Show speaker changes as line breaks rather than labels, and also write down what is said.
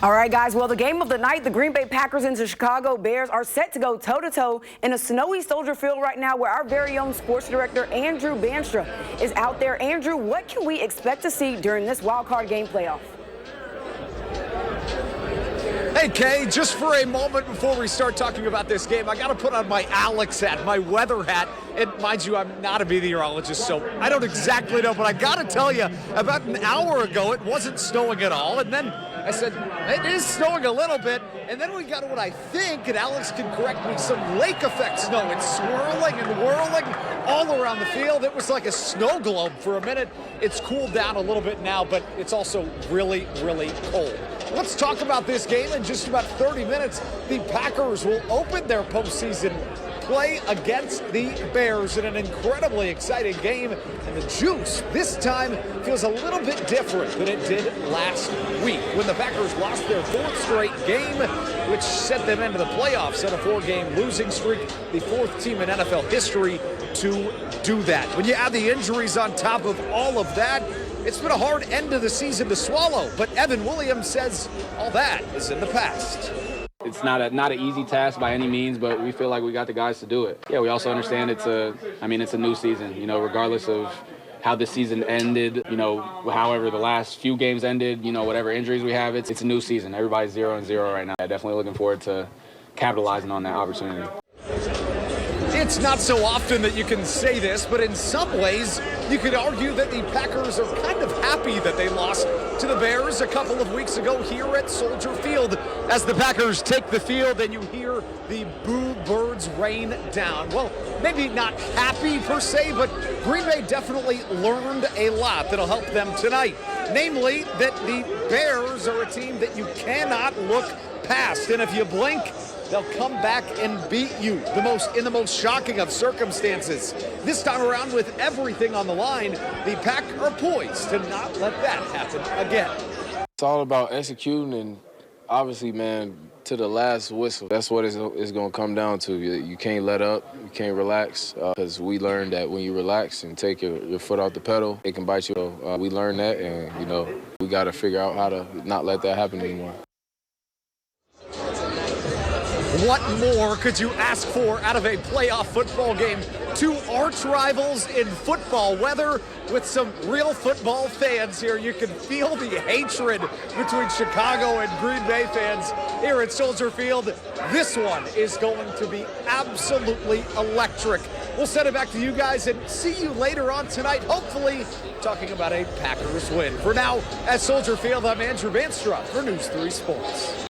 All right, guys. Well, the game of the night, the Green Bay Packers and the Chicago Bears are set to go toe-to-toe in a snowy Soldier Field right now where our very own sports director, Andrew Banstra, is out there. Andrew, what can we expect to see during this wild-card game playoff?
Hey, Kay, just for a moment before we start talking about this game, I got to put on my Alex hat, my weather hat. And mind you, I'm not a meteorologist, so I don't exactly know. But I got to tell you, about an hour ago, it wasn't snowing at all. And then I said, it is snowing a little bit. And then we got what I think, and Alex can correct me, some lake effect snow. It's swirling and whirling all around the field. It was like a snow globe for a minute. It's cooled down a little bit now, but it's also really, really cold. Let's talk about this game in just about 30 minutes. The Packers will open their postseason play against the Bears in an incredibly exciting game. And the juice this time feels a little bit different than it did last week when the Packers lost their fourth straight game, which sent them into the playoffs on a four-game losing streak, the fourth team in NFL history to do that. When you add the injuries on top of all of that, it's been a hard end of the season to swallow, but Evan Williams says all that is in the past.
It's not an easy task by any means, but we feel like we got the guys to do it. Yeah, we also understand it's a new season, regardless of how the season ended, however the last few games ended, whatever injuries we have, it's a new season. Everybody's 0-0 right now. Definitely looking forward to capitalizing on that opportunity.
It's not so often that you can say this, but in some ways, you could argue that the Packers are kind of happy that they lost to the Bears a couple of weeks ago here at Soldier Field. As the Packers take the field and you hear the boo birds rain down. Well, maybe not happy per se, but Green Bay definitely learned a lot that'll help them tonight. Namely, that the Bears are a team that you cannot look past. And if you blink, they'll come back and beat you in the most shocking of circumstances. This time around, with everything on the line, the Pack are poised to not let that happen again.
It's all about executing and obviously, man, to the last whistle. That's what it's going to come down to. You can't let up. You can't relax because we learned that when you relax and take your foot off the pedal, it can bite you. We learned that, and, we got to figure out how to not let that happen anymore.
What more could you ask for out of a playoff football game? Two arch rivals in football weather with some real football fans here. You can feel the hatred between Chicago and Green Bay fans here at Soldier Field. This one is going to be absolutely electric. We'll send it back to you guys and see you later on tonight, hopefully talking about a Packers win. For now, at Soldier Field, I'm Andrew Banstra for News 3 Sports.